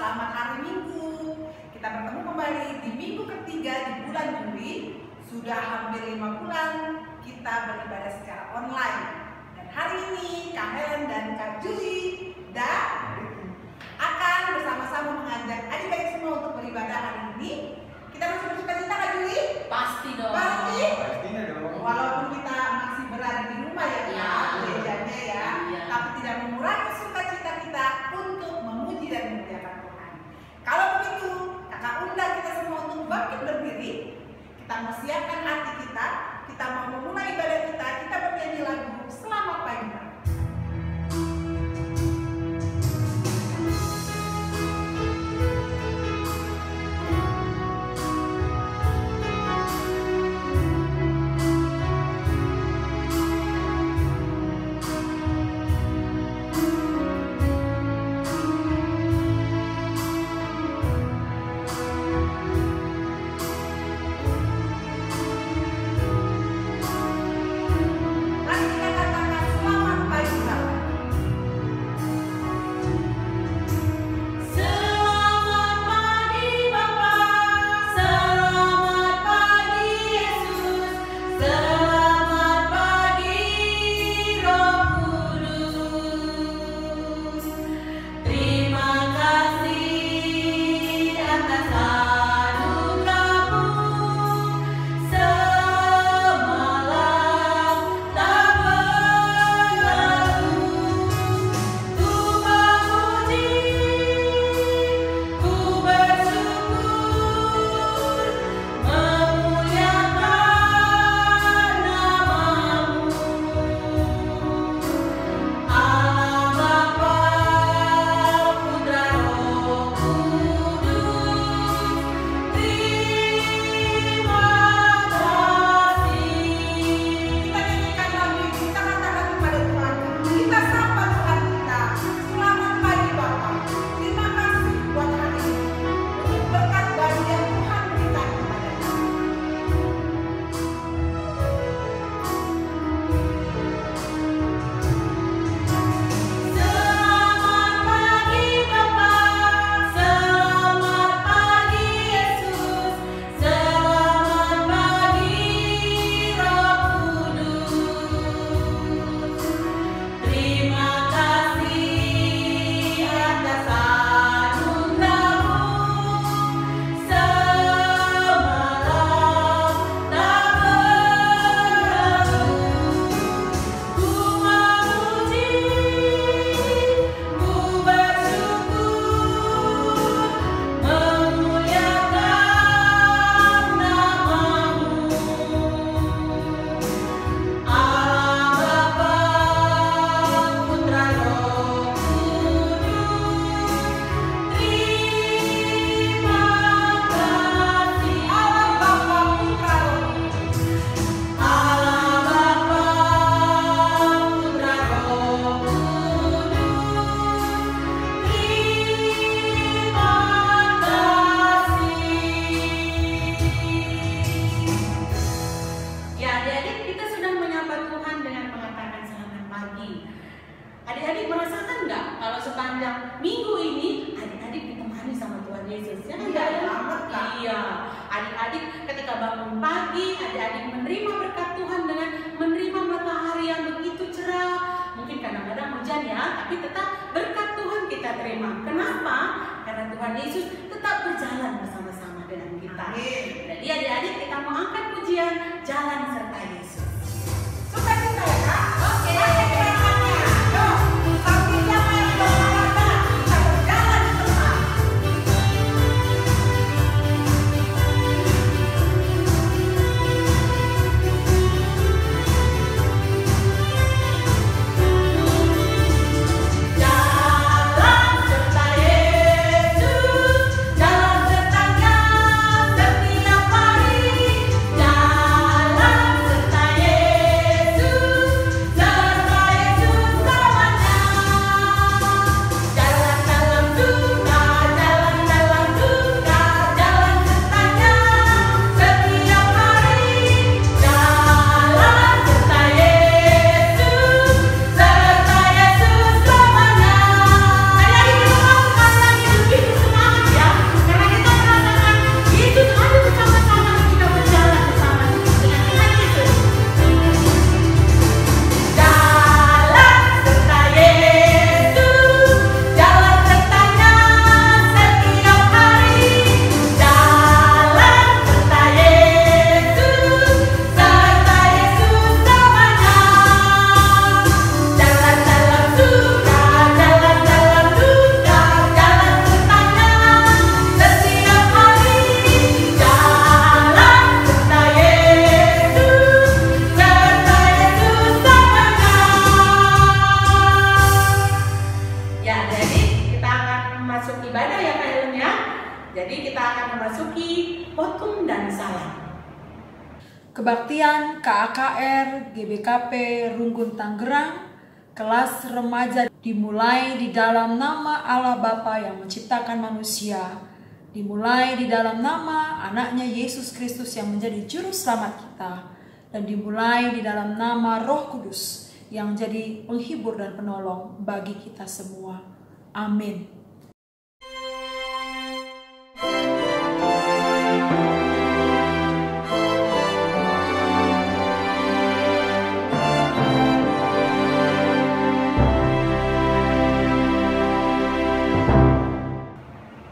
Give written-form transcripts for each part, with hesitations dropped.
selamat hari Minggu. Kita bertemu kembali di minggu ketiga di bulan Juli. Sudah hampir 5 bulan kita beribadah secara online. Dan hari ini Kak Helen dan Kak Julie akan bersama-sama mengajak adik-adik semua untuk beribadah hari ini. Kita masih bersuka cita Kak Julie? Pasti dong. Pasti? Pastinya dong. Walaupun kita masih berada di rumah ya Kak, gerejanya ya, tapi tidak mengurangi sukacita kita untuk memuji dan memuliakan Tuhan. Kalau begitu, kakak undang kita semua untuk bangkit berdiri. Kita mau siapkan hati kita mau memulai ibadah kita bernyanyi lagu Selamat Pagi Pak. Adik-adik merasakan nggak kalau sepanjang minggu ini adik-adik ditemani sama Tuhan Yesus? Ya kan? Iya banget Kak. Iya, adik-adik ketika bangun pagi, adik-adik menerima berkat Tuhan dengan menerima matahari yang begitu cerah. Mungkin kadang-kadang hujan ya, tapi tetap berkat Tuhan kita terima. Kenapa? Karena Tuhan Yesus tetap berjalan bersama-sama dengan kita. Jadi adik-adik kita mau angkat pujian Jalan Serta Yesus. Suka cita ya Kak? Oke. Jalan serta jadi kita akan masuk ibadah ya Kak Ilun ya. Jadi kita akan memasuki potong dan salam. Kebaktian KAKR GBKP Runggun Tangerang kelas remaja dimulai di dalam nama Allah Bapa yang menciptakan manusia, dimulai di dalam nama anaknya Yesus Kristus yang menjadi juru selamat kita, dan dimulai di dalam nama Roh Kudus yang jadi penghibur dan penolong bagi kita semua. Amin.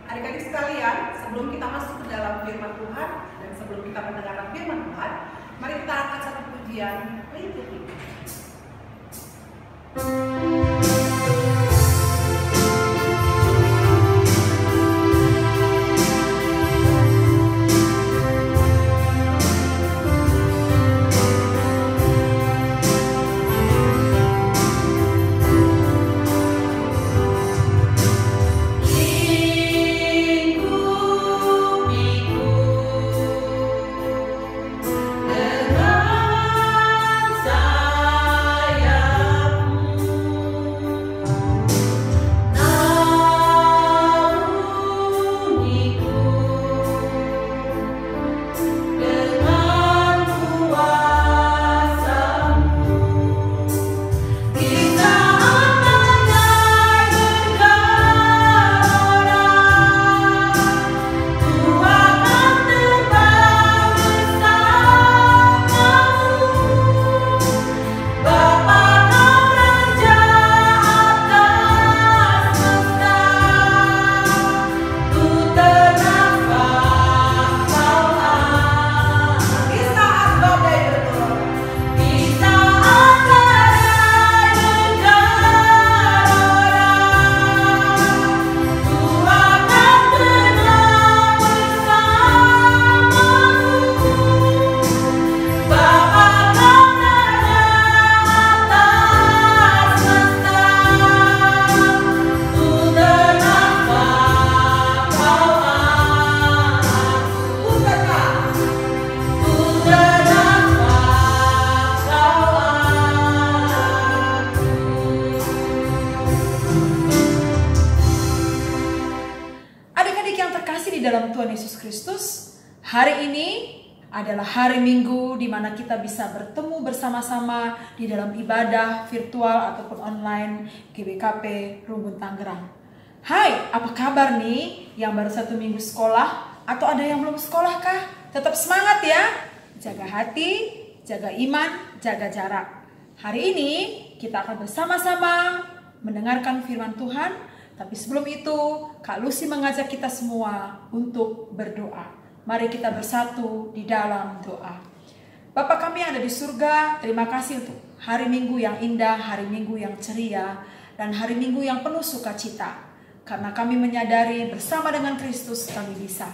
Adik-adik sekalian, sebelum kita masuk ke dalam firman Tuhan dan sebelum kita mendengarkan firman Tuhan, mari kita angkat satu pujian mengikuti. dalam Tuhan Yesus Kristus, hari ini adalah hari Minggu di mana kita bisa bertemu bersama-sama di dalam ibadah virtual ataupun online GBKP Runggun Tangerang. Hai, apa kabar nih yang baru 1 minggu sekolah atau ada yang belum sekolah kah? Tetap semangat ya, jaga hati, jaga iman, jaga jarak. Hari ini kita akan bersama-sama mendengarkan firman Tuhan. Tapi sebelum itu, Kak Lucy mengajak kita semua untuk berdoa. Mari kita bersatu di dalam doa. Bapa kami yang ada di surga, terima kasih untuk hari Minggu yang indah, hari Minggu yang ceria, dan hari Minggu yang penuh sukacita. Karena kami menyadari bersama dengan Kristus kami bisa.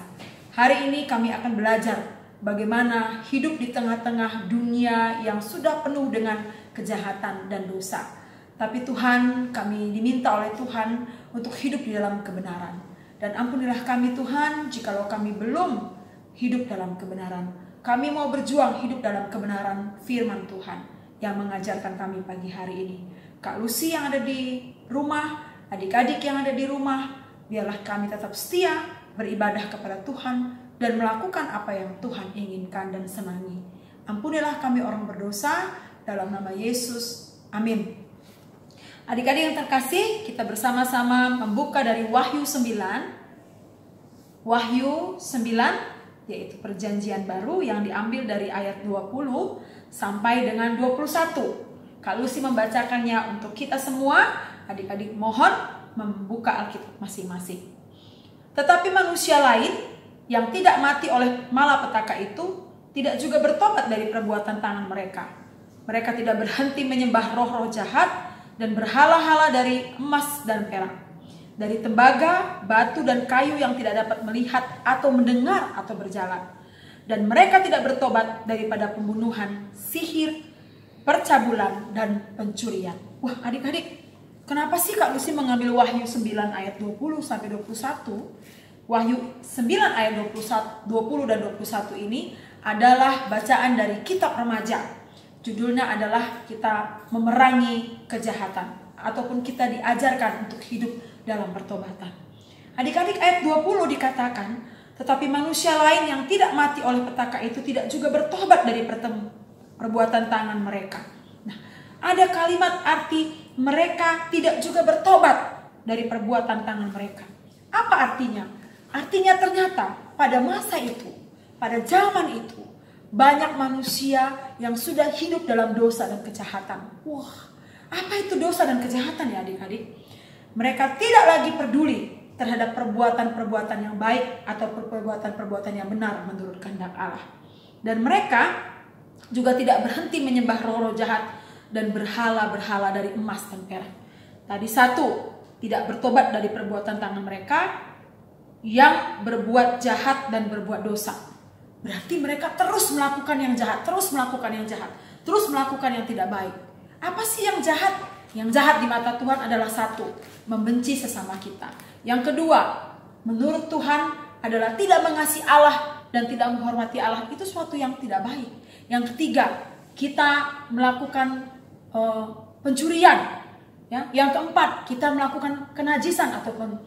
Hari ini kami akan belajar bagaimana hidup di tengah-tengah dunia yang sudah penuh dengan kejahatan dan dosa. Tapi Tuhan, kami diminta oleh Tuhan untuk hidup di dalam kebenaran. Dan ampunilah kami Tuhan, jikalau kami belum hidup dalam kebenaran. Kami mau berjuang hidup dalam kebenaran firman Tuhan yang mengajarkan kami pagi hari ini. Kak Lucy yang ada di rumah, adik-adik yang ada di rumah, biarlah kami tetap setia beribadah kepada Tuhan dan melakukan apa yang Tuhan inginkan dan senangi. Ampunilah kami orang berdosa, dalam nama Yesus. Amin. Adik-adik yang terkasih, kita bersama-sama membuka dari Wahyu 9. Wahyu 9, yaitu perjanjian baru yang diambil dari ayat 20 sampai dengan 21. Kak Lucy membacakannya untuk kita semua. Adik-adik mohon membuka Alkitab masing-masing. Tetapi manusia lain yang tidak mati oleh malapetaka itu tidak juga bertobat dari perbuatan tangan mereka. Mereka tidak berhenti menyembah roh-roh jahat dan berhala-hala dari emas dan perak, dari tembaga, batu dan kayu yang tidak dapat melihat atau mendengar atau berjalan. Dan mereka tidak bertobat daripada pembunuhan, sihir, percabulan, dan pencurian. Wah, adik-adik, Kenapa sih Kak Lucy mengambil Wahyu 9 ayat 20 sampai 21? Wahyu 9 ayat 20 dan 21 ini adalah bacaan dari kitab remaja. Judulnya adalah kita memerangi kejahatan, ataupun kita diajarkan untuk hidup dalam pertobatan. Adik-adik, ayat 20 dikatakan, tetapi manusia lain yang tidak mati oleh petaka itu tidak juga bertobat dari perbuatan tangan mereka. Nah, ada kalimat arti mereka tidak juga bertobat dari perbuatan tangan mereka. Apa artinya? Artinya ternyata pada masa itu, pada zaman itu, banyak manusia yang sudah hidup dalam dosa dan kejahatan. Wah, apa itu dosa dan kejahatan ya adik-adik? Mereka tidak lagi peduli terhadap perbuatan-perbuatan yang baik atau perbuatan-perbuatan yang benar menurut kehendak Allah. Dan mereka juga tidak berhenti menyembah roh-roh jahat dan berhala-berhala dari emas dan perak. Tadi satu, tidak bertobat dari perbuatan tangan mereka yang berbuat jahat dan berbuat dosa. Berarti mereka terus melakukan yang jahat, terus melakukan yang jahat, terus melakukan yang tidak baik. Apa sih yang jahat? Yang jahat di mata Tuhan adalah satu, membenci sesama kita. Yang kedua, menurut Tuhan adalah tidak mengasihi Allah dan tidak menghormati Allah. Itu suatu yang tidak baik. Yang ketiga, kita melakukan pencurian. Ya. Yang keempat, kita melakukan kenajisan ataupun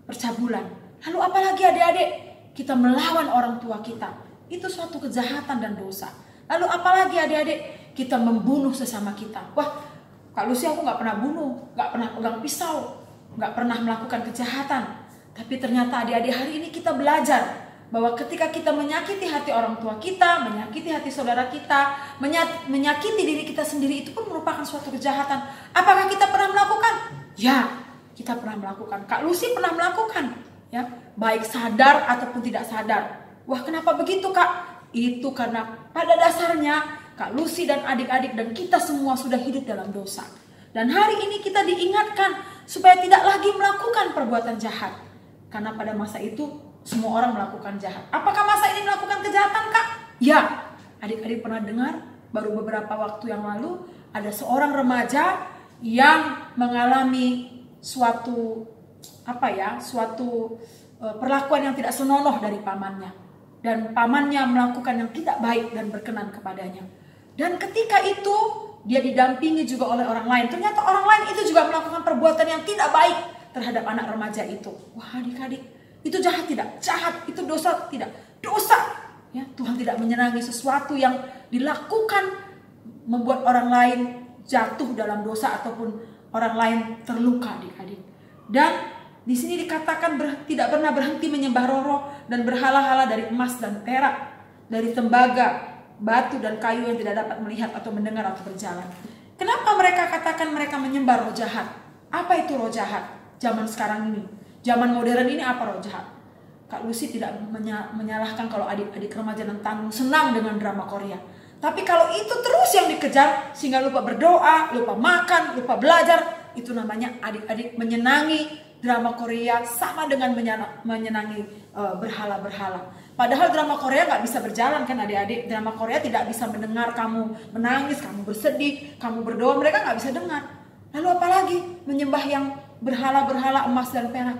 percabulan. Lalu apalagi adik-adik? Kita melawan orang tua kita. Itu suatu kejahatan dan dosa. Lalu apalagi adik-adik? Kita membunuh sesama kita. Wah, Kak Lucy, aku gak pernah bunuh, gak pernah pegang pisau, gak pernah melakukan kejahatan. Tapi ternyata adik-adik hari ini kita belajar bahwa ketika kita menyakiti hati orang tua kita, menyakiti hati saudara kita, menyakiti diri kita sendiri, itu pun merupakan suatu kejahatan. Apakah kita pernah melakukan? Ya, kita pernah melakukan. Kak Lucy pernah melakukan, ya, baik sadar ataupun tidak sadar. Wah, kenapa begitu Kak? Itu karena pada dasarnya Kak Lucy dan adik-adik dan kita semua sudah hidup dalam dosa. Dan hari ini kita diingatkan supaya tidak lagi melakukan perbuatan jahat. Karena pada masa itu semua orang melakukan jahat. Apakah masa ini melakukan kejahatan Kak? Ya, adik-adik pernah dengar baru beberapa waktu yang lalu ada seorang remaja yang mengalami suatu perlakuan yang tidak senonoh dari pamannya, dan pamannya melakukan yang tidak baik dan berkenan kepadanya. Dan ketika itu dia didampingi juga oleh orang lain. Ternyata orang lain itu juga melakukan perbuatan yang tidak baik terhadap anak remaja itu. Wah adik-adik, itu jahat tidak? Jahat. Itu dosa tidak? Dosa. Ya, Tuhan tidak menyenangi sesuatu yang dilakukan membuat orang lain jatuh dalam dosa ataupun orang lain terluka adik-adik. Dan di sini dikatakan tidak pernah berhenti menyembah roh-roh dan berhala-hala dari emas dan perak, dari tembaga, batu dan kayu yang tidak dapat melihat atau mendengar atau berjalan. Kenapa mereka katakan mereka menyembah roh jahat? Apa itu roh jahat? Zaman sekarang ini, zaman modern ini apa roh jahat? Kak Lucy tidak menyalahkan kalau adik-adik remaja dan tanggung senang dengan drama Korea. Tapi kalau itu terus yang dikejar sehingga lupa berdoa, lupa makan, lupa belajar, itu namanya adik-adik menyenangi drama Korea sama dengan menyenangi berhala-berhala. Padahal drama Korea gak bisa berjalan kan adik-adik. Drama Korea tidak bisa mendengar kamu menangis, kamu bersedih, kamu berdoa, mereka gak bisa dengar. Lalu apalagi menyembah yang berhala-berhala emas dan perak.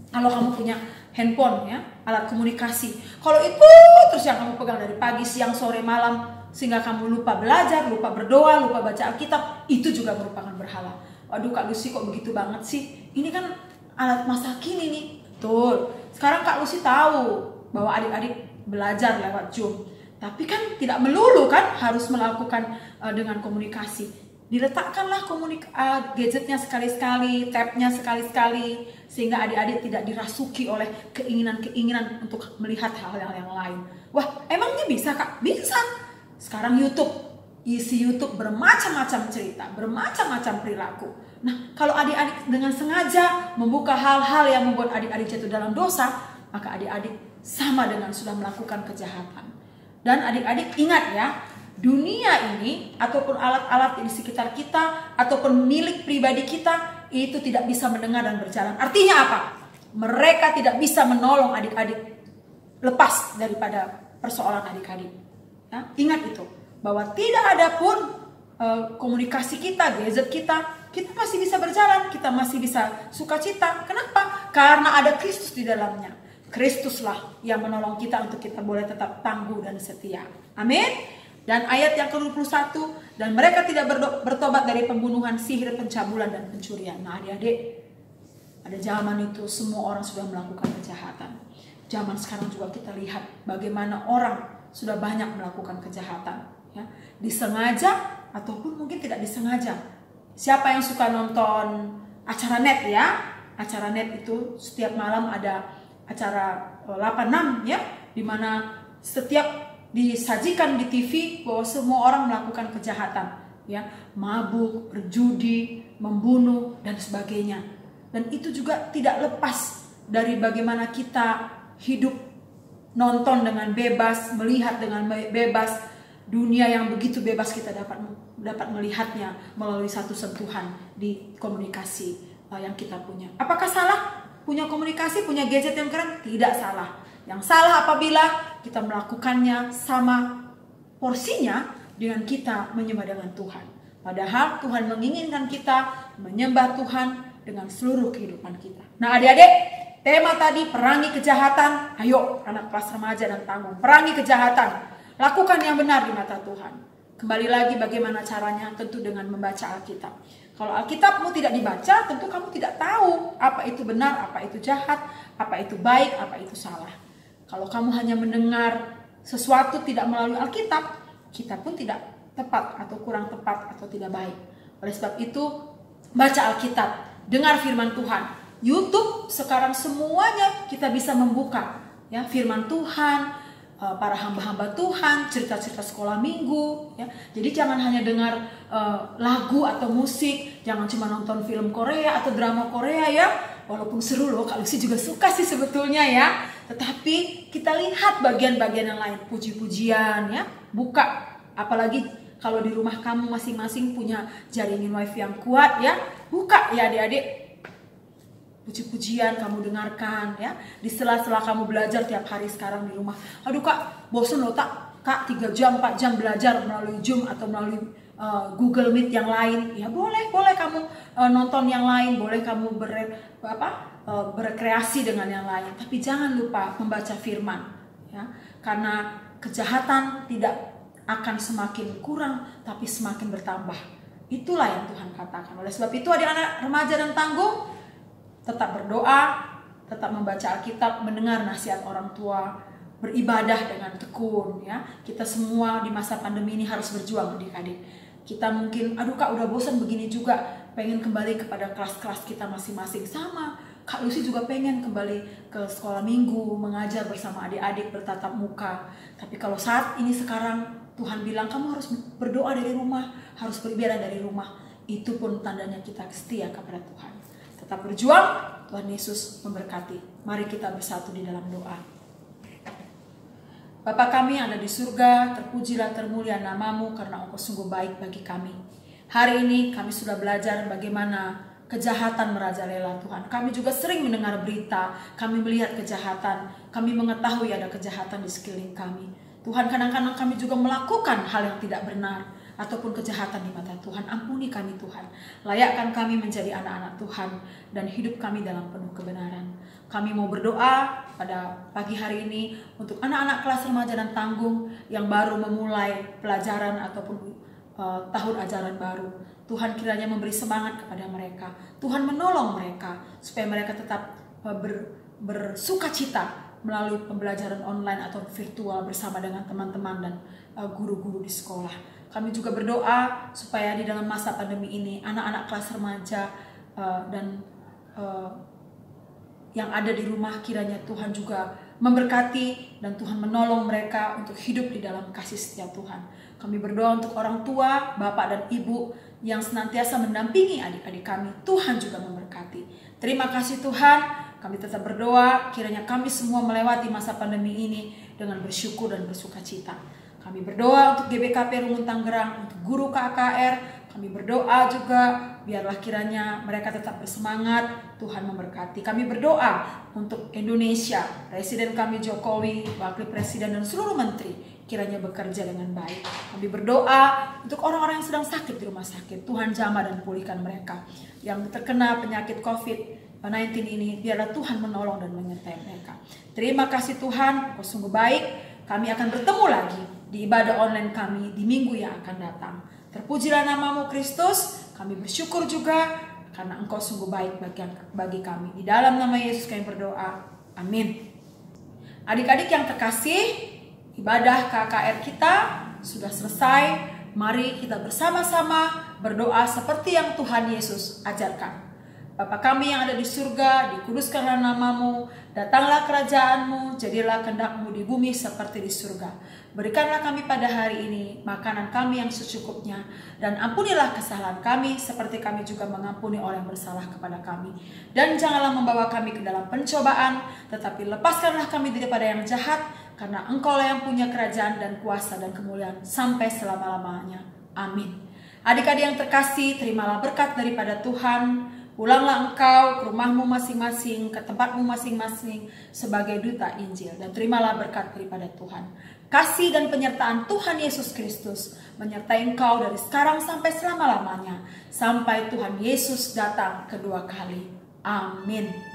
Kalau kamu punya handphone ya, alat komunikasi, kalau itu terus yang kamu pegang dari pagi, siang, sore, malam, sehingga kamu lupa belajar, lupa berdoa, lupa baca Alkitab, itu juga merupakan berhala. Waduh Kak Lucy kok begitu banget sih? Ini kan alat masa kini nih. Betul. Sekarang Kak Lucy tahu bahwa adik-adik belajar lewat Zoom. Tapi kan tidak melulu kan harus melakukan dengan komunikasi. Diletakkanlah gadgetnya sekali-sekali, tabnya sekali-sekali, sehingga adik-adik tidak dirasuki oleh keinginan-keinginan untuk melihat hal-hal yang lain. Wah, emangnya bisa Kak? Bisa. Sekarang isi YouTube bermacam-macam cerita, bermacam-macam perilaku. Nah, kalau adik-adik dengan sengaja membuka hal-hal yang membuat adik-adik jatuh dalam dosa, maka adik-adik sama dengan sudah melakukan kejahatan. Dan adik-adik ingat ya, dunia ini ataupun alat-alat di sekitar kita ataupun milik pribadi kita itu tidak bisa mendengar dan berjalan. Artinya apa? Mereka tidak bisa menolong adik-adik lepas daripada persoalan adik-adik. Nah, ingat itu, bahwa tidak ada pun komunikasi kita, gadget kita kita masih bisa berjalan, kita masih bisa sukacita. Kenapa? Karena ada Kristus di dalamnya. Kristuslah yang menolong kita untuk kita boleh tetap tangguh dan setia. Amin. Dan ayat yang ke-21, dan mereka tidak bertobat dari pembunuhan, sihir, pencabulan, dan pencurian. Nah adik-adik, ada zaman itu semua orang sudah melakukan kejahatan. Zaman sekarang juga kita lihat bagaimana orang sudah banyak melakukan kejahatan, ya, disengaja ataupun mungkin tidak disengaja. Siapa yang suka nonton acara net ya? Acara net itu setiap malam ada acara 86 ya, dimana setiap disajikan di TV bahwa semua orang melakukan kejahatan, ya, mabuk, berjudi, membunuh dan sebagainya. Dan itu juga tidak lepas dari bagaimana kita hidup, nonton dengan bebas, melihat dengan bebas. Dunia yang begitu bebas kita dapat melihatnya melalui satu sentuhan di komunikasi yang kita punya. Apakah salah punya komunikasi, punya gadget yang keren? Tidak salah. Yang salah apabila kita melakukannya sama porsinya dengan kita menyembah dengan Tuhan. Padahal Tuhan menginginkan kita menyembah Tuhan dengan seluruh kehidupan kita. Nah adik-adik, tema tadi perangi kejahatan. Ayo anak kelas remaja dan tanggung, perangi kejahatan. Lakukan yang benar di mata Tuhan. Kembali lagi bagaimana caranya? Tentu dengan membaca Alkitab. Kalau Alkitabmu tidak dibaca, tentu kamu tidak tahu apa itu benar, apa itu jahat, apa itu baik, apa itu salah. Kalau kamu hanya mendengar sesuatu tidak melalui Alkitab, kita pun tidak tepat atau kurang tepat atau tidak baik. Oleh sebab itu, baca Alkitab, dengar firman Tuhan. YouTube sekarang semuanya kita bisa membuka, ya, firman Tuhan, para hamba-hamba Tuhan, cerita-cerita sekolah minggu, ya. Jadi jangan hanya dengar lagu atau musik, jangan cuma nonton film Korea atau drama Korea ya. Walaupun seru loh, Kak Lucy juga suka sih sebetulnya ya. Tetapi kita lihat bagian-bagian yang lain, puji-pujian ya. Buka, apalagi kalau di rumah kamu masing-masing punya jaringan wifi yang kuat ya. Buka ya adik-adik. Puji-pujian kamu dengarkan ya. Di sela-sela kamu belajar tiap hari sekarang di rumah. Aduh Kak, bosan loh Kak 3 jam 4 jam belajar melalui Zoom atau melalui Google Meet yang lain. Ya boleh kamu nonton yang lain, boleh kamu berkreasi dengan yang lain. Tapi jangan lupa membaca firman ya. Karena kejahatan tidak akan semakin kurang tapi semakin bertambah. Itulah yang Tuhan katakan. Oleh sebab itu adik-anak remaja dan tanggung, tetap berdoa, tetap membaca Alkitab, mendengar nasihat orang tua, beribadah dengan tekun ya. Kita semua di masa pandemi ini harus berjuang adik-adik. Kita mungkin, aduh Kak udah bosan begini juga, pengen kembali kepada kelas-kelas kita masing-masing. Sama, Kak Lucy juga pengen kembali ke sekolah minggu, mengajar bersama adik-adik, bertatap muka. Tapi kalau saat ini sekarang Tuhan bilang kamu harus berdoa dari rumah, harus beribadah dari rumah. Itu pun tandanya kita setia kepada Tuhan. Tetap berjuang, Tuhan Yesus memberkati. Mari kita bersatu di dalam doa. Bapa kami yang ada di surga, terpujilah termulia namamu karena Engkau sungguh baik bagi kami. Hari ini kami sudah belajar bagaimana kejahatan merajalela Tuhan. Kami juga sering mendengar berita, kami melihat kejahatan, kami mengetahui ada kejahatan di sekeliling kami. Tuhan, kadang-kadang kami juga melakukan hal yang tidak benar ataupun kejahatan di mata Tuhan. Ampuni kami Tuhan. Layakkan kami menjadi anak-anak Tuhan dan hidup kami dalam penuh kebenaran. Kami mau berdoa pada pagi hari ini untuk anak-anak kelas remaja dan tanggung yang baru memulai pelajaran ataupun tahun ajaran baru. Tuhan kiranya memberi semangat kepada mereka. Tuhan menolong mereka supaya mereka tetap bersukacita melalui pembelajaran online atau virtual bersama dengan teman-teman dan guru-guru di sekolah. Kami juga berdoa supaya di dalam masa pandemi ini anak-anak kelas remaja dan yang ada di rumah kiranya Tuhan juga memberkati dan Tuhan menolong mereka untuk hidup di dalam kasih setia Tuhan. Kami berdoa untuk orang tua, bapak dan ibu yang senantiasa mendampingi adik-adik kami. Tuhan juga memberkati. Terima kasih Tuhan. Kami tetap berdoa kiranya kami semua melewati masa pandemi ini dengan bersyukur dan bersukacita. Kami berdoa untuk GBKP Rungun Tangerang, untuk guru KKR. Kami berdoa juga biarlah kiranya mereka tetap bersemangat, Tuhan memberkati. Kami berdoa untuk Indonesia, Presiden kami Jokowi, Wakil Presiden dan seluruh menteri kiranya bekerja dengan baik. Kami berdoa untuk orang-orang yang sedang sakit di rumah sakit. Tuhan jamah dan pulihkan mereka. Yang terkena penyakit COVID-19 ini, biarlah Tuhan menolong dan menyertai mereka. Terima kasih Tuhan, Engkau sungguh baik. Kami akan bertemu lagi di ibadah online kami di minggu yang akan datang. Terpujilah namamu Kristus. Kami bersyukur juga karena Engkau sungguh baik bagi kami. Di dalam nama Yesus kami berdoa. Amin. Adik-adik yang terkasih, ibadah KKR kita sudah selesai. Mari kita bersama-sama berdoa seperti yang Tuhan Yesus ajarkan. Bapa kami yang ada di surga, dikuduskanlah namamu, datanglah kerajaanmu, jadilah kehendakmu di bumi seperti di surga. Berikanlah kami pada hari ini makanan kami yang secukupnya, dan ampunilah kesalahan kami seperti kami juga mengampuni orang yang bersalah kepada kami. Dan janganlah membawa kami ke dalam pencobaan, tetapi lepaskanlah kami daripada yang jahat, karena Engkaulah yang punya kerajaan dan kuasa dan kemuliaan sampai selama-lamanya. Amin. Adik-adik yang terkasih, terimalah berkat daripada Tuhan. Pulanglah engkau ke rumahmu masing-masing, ke tempatmu masing-masing sebagai duta Injil, dan terimalah berkat daripada Tuhan. Kasih dan penyertaan Tuhan Yesus Kristus menyertai engkau dari sekarang sampai selama-lamanya, sampai Tuhan Yesus datang kedua kali. Amin.